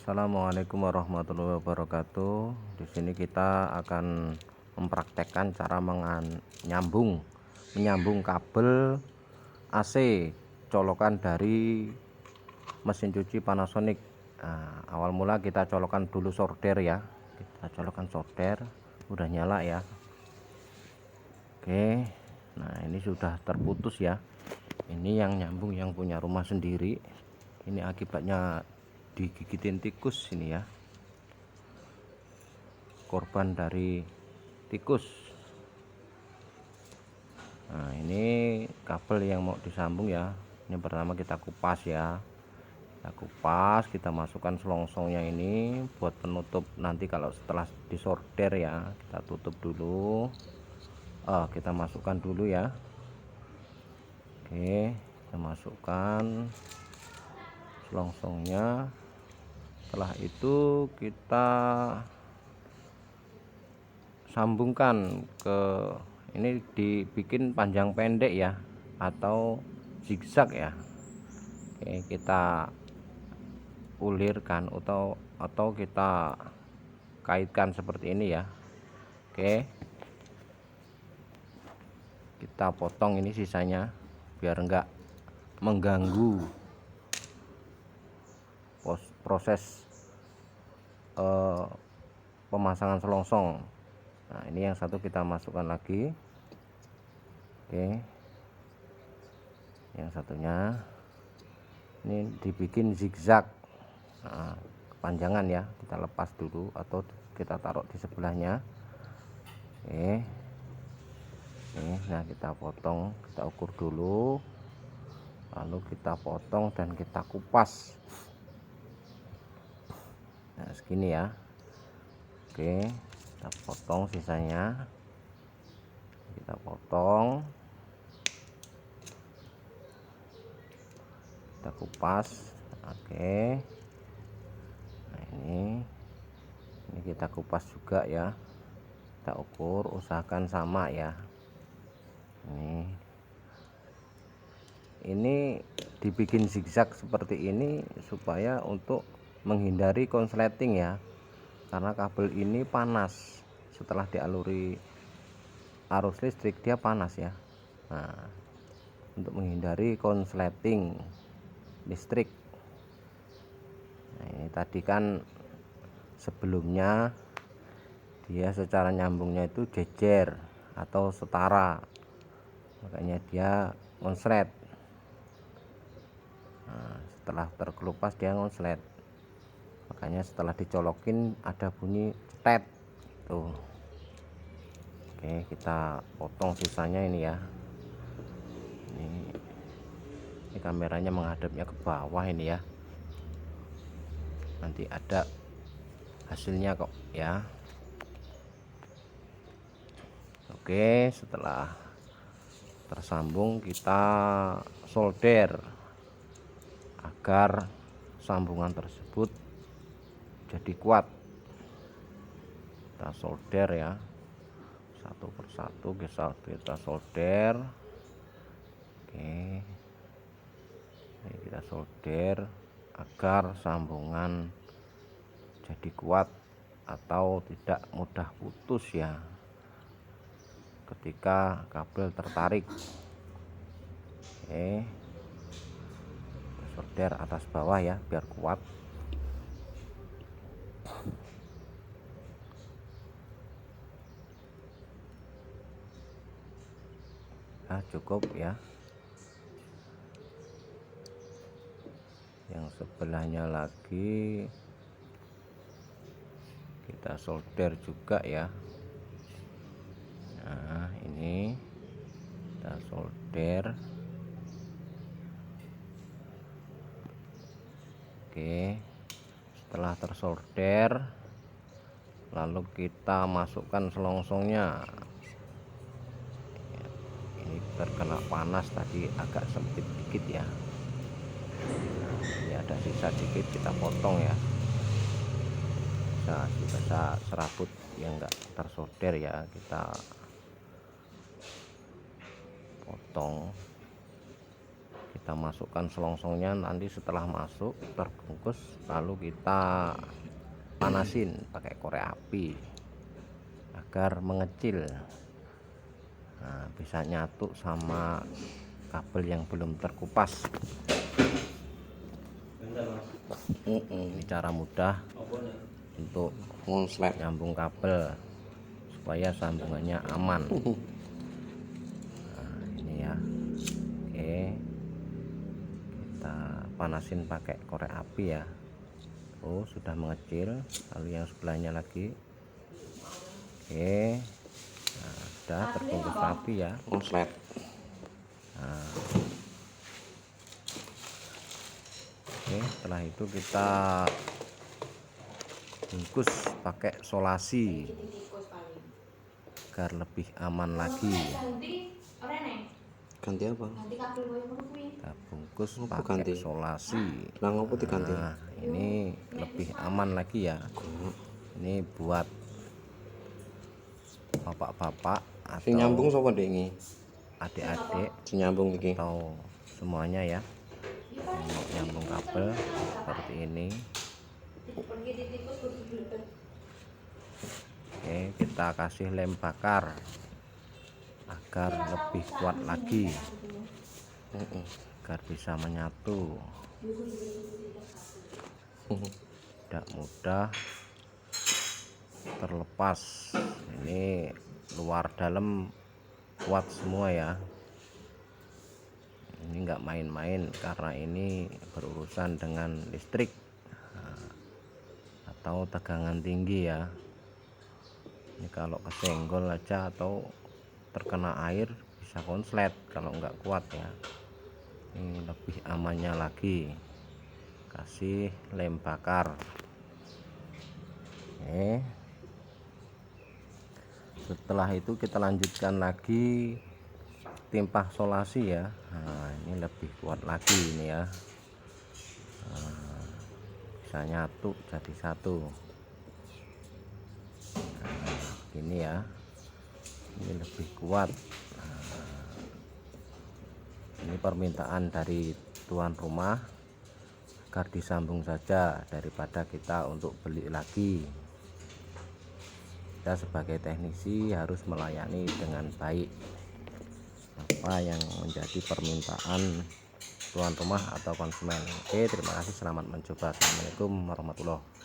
Assalamualaikum warahmatullahi wabarakatuh. Di sini kita akan mempraktekkan cara menyambung kabel AC colokan dari mesin cuci Panasonic. Nah, awal mula kita colokan dulu solder ya. Kita colokan solder, udah nyala ya. Oke. Nah, ini sudah terputus ya. Ini yang nyambung yang punya rumah sendiri. Ini akibatnya digigitin tikus ini ya, korban dari tikus. Nah, ini kabel yang mau disambung ya. Ini pertama kita kupas ya, kita masukkan selongsongnya ini buat penutup. Nanti kalau setelah disolder ya, kita tutup dulu. Kita masukkan dulu ya. Oke, kita masukkan selongsongnya. Setelah itu kita sambungkan ke ini, dibikin panjang pendek ya atau zigzag ya. Oke, kita ulirkan atau kita kaitkan seperti ini ya. Oke, kita potong ini sisanya biar enggak mengganggu proses pemasangan selongsong. Nah, ini yang satu kita masukkan lagi. Oke, yang satunya ini dibikin zigzag. Nah, kepanjangan ya, kita lepas dulu atau kita taruh di sebelahnya. Oke, nah kita potong, kita ukur dulu, lalu kita potong dan kita kupas. Nah, segini ya. Oke, kita potong sisanya, kita potong, kita kupas. Oke, nah ini kita kupas juga ya, kita ukur, usahakan sama ya. Ini dibikin zigzag seperti ini supaya untuk menghindari konsleting ya, karena kabel ini panas. Setelah dialuri arus listrik dia panas ya. Nah, untuk menghindari konsleting listrik. Nah, ini tadi kan sebelumnya dia secara nyambungnya itu jejer atau setara, makanya dia konslet. Nah, setelah terkelupas dia konslet, makanya setelah dicolokin ada bunyi cetet tuh. Oke, kita potong sisanya ini ya. Ini kameranya menghadapnya ke bawah ini ya, nanti ada hasilnya kok ya. Oke, setelah tersambung kita solder agar sambungan tersebut jadi kuat. Kita solder ya, satu persatu kita solder. Oke, ini kita solder agar sambungan jadi kuat atau tidak mudah putus ya ketika kabel tertarik. Oke, solder atas bawah ya biar kuat. Nah, cukup ya. Yang sebelahnya lagi kita solder juga ya. Nah, ini kita solder. Oke, setelah tersolder lalu kita masukkan selongsongnya. Ini terkena panas tadi agak sempit dikit ya. Ini ada sisa dikit, kita potong ya. Bisa serabut yang enggak tersolder ya, kita potong. kita masukkan selongsongnya. Nanti setelah masuk terbungkus, lalu kita panasin pakai korek api agar mengecil. Nah, bisa nyatu sama kabel yang belum terkupas. Ini cara mudah untuk nyambung kabel supaya sambungannya aman. Nah, ini ya. Oke, kita panasin pakai korek api ya. Oh, sudah mengecil. Lalu yang sebelahnya lagi. Oke, nah, sudah terbungkus rapi ya. Nah, oke, setelah itu kita bungkus pakai solasi agar lebih aman lagi. Ganti apa? Kita bungkus pakai solasi. Nah, ini lebih aman lagi ya. Ini buat bapak-bapak atau nyambung sapa dengi? adik-adik Nyambung iki. Atau semuanya ya. Yang mau nyambung kabel seperti ini. Oke, kita kasih lem bakar agar lebih kuat lagi, agar bisa menyatu. Tidak mudah terlepas. Ini luar dalam kuat semua ya. Ini enggak main-main karena ini berurusan dengan listrik atau tegangan tinggi ya. Ini kalau kesenggol aja atau terkena air bisa konslet kalau enggak kuat ya. Ini lebih amannya lagi, kasih lem bakar. Oke, setelah itu kita lanjutkan lagi timpah solasi ya. Nah, ini lebih kuat lagi ini ya. Nah, bisa nyatu jadi satu. Nah, ini ya, ini lebih kuat. Nah, ini permintaan dari tuan rumah agar disambung saja daripada kita untuk beli lagi. Kita sebagai teknisi harus melayani dengan baik apa yang menjadi permintaan tuan rumah atau konsumen. Oke, terima kasih, selamat mencoba. Assalamualaikum warahmatullahi wabarakatuh.